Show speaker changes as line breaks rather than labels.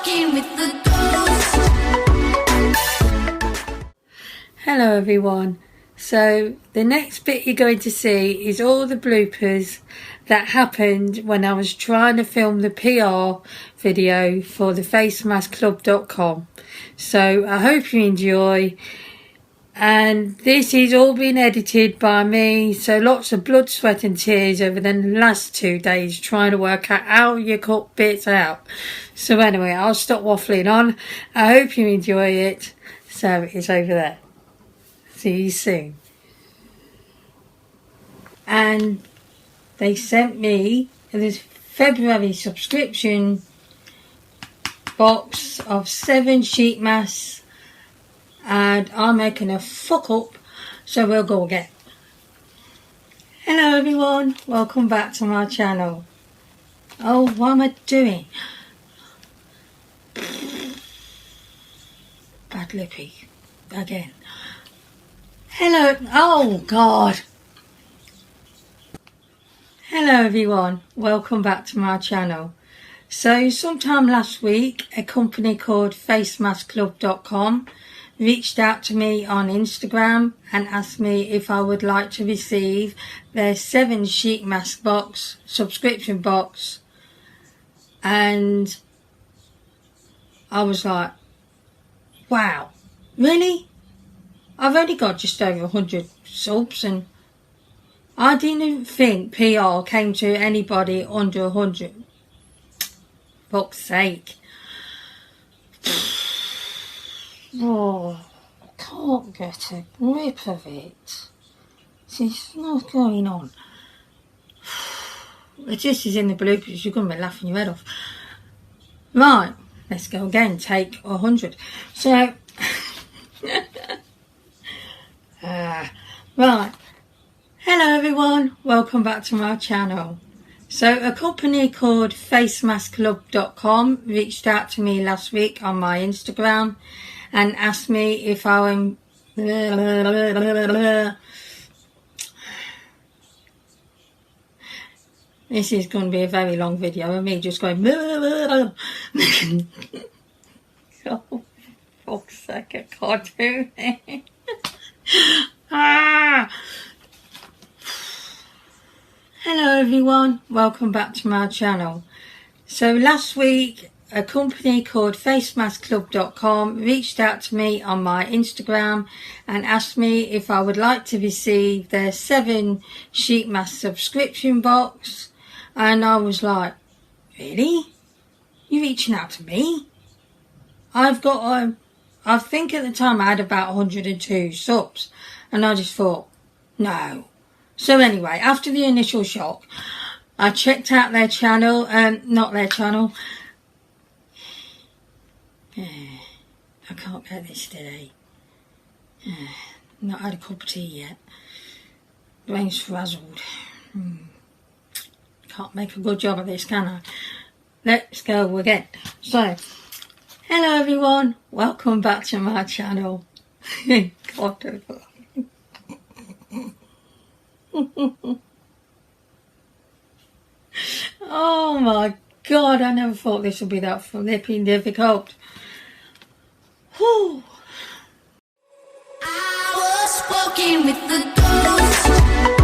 walking with the ghost.
Hello everyone. So the next bit you're going to see is all the bloopers that happened when I was trying to film the PR video for the facemaskclub.com. So I hope you enjoy. And this is all been edited by me, so lots of blood, sweat and tears over the last 2 days trying to work out how you cut bits out. So anyway, I'll stop waffling on. I hope you enjoy it. So it's over there. See you soon. And they sent me this February subscription box of 7 sheet masks. And I'm making a fuck up, so we'll go again. Hello everyone, welcome back to my channel. Oh, what am I doing? Bad lippy, again. Hello, oh God. Hello everyone, welcome back to my channel. So sometime last week, a company called facemaskclub.com reached out to me on Instagram and asked me if I would like to receive their 7 sheet mask box, subscription box. And I was like, wow, really? I've only got just over 100 subs and I didn't think PR came to anybody under 100. Fuck's sake. Oh, I can't get a grip of it. There's not going on. It just is in the bloopers. You're going to be laughing your head off. Right, let's go again. Take 100. So, right. Hello everyone. Welcome back to my channel. So a company called facemaskclub.com reached out to me last week on my Instagram and asked me if I am this is going to be a very long video of me just going oh fuck's sake, I can't do it. Hello everyone, welcome back to my channel. So last week a company called facemaskclub.com reached out to me on my Instagram and asked me if I would like to receive their 7 sheet mask subscription box. And I was like, really? You're reaching out to me? I've got I think at the time I had about 102 subs and I just thought, no. So anyway, after the initial shock, I checked out their channel, not their channel. I can't get this today. Not had a cup of tea yet. Brain's frazzled. Can't make a good job of this, can I? Let's go again. So, hello everyone. Welcome back to my channel. God, oh my God, I never thought this would be that flipping difficult. Whew.
I was walking with the ghost.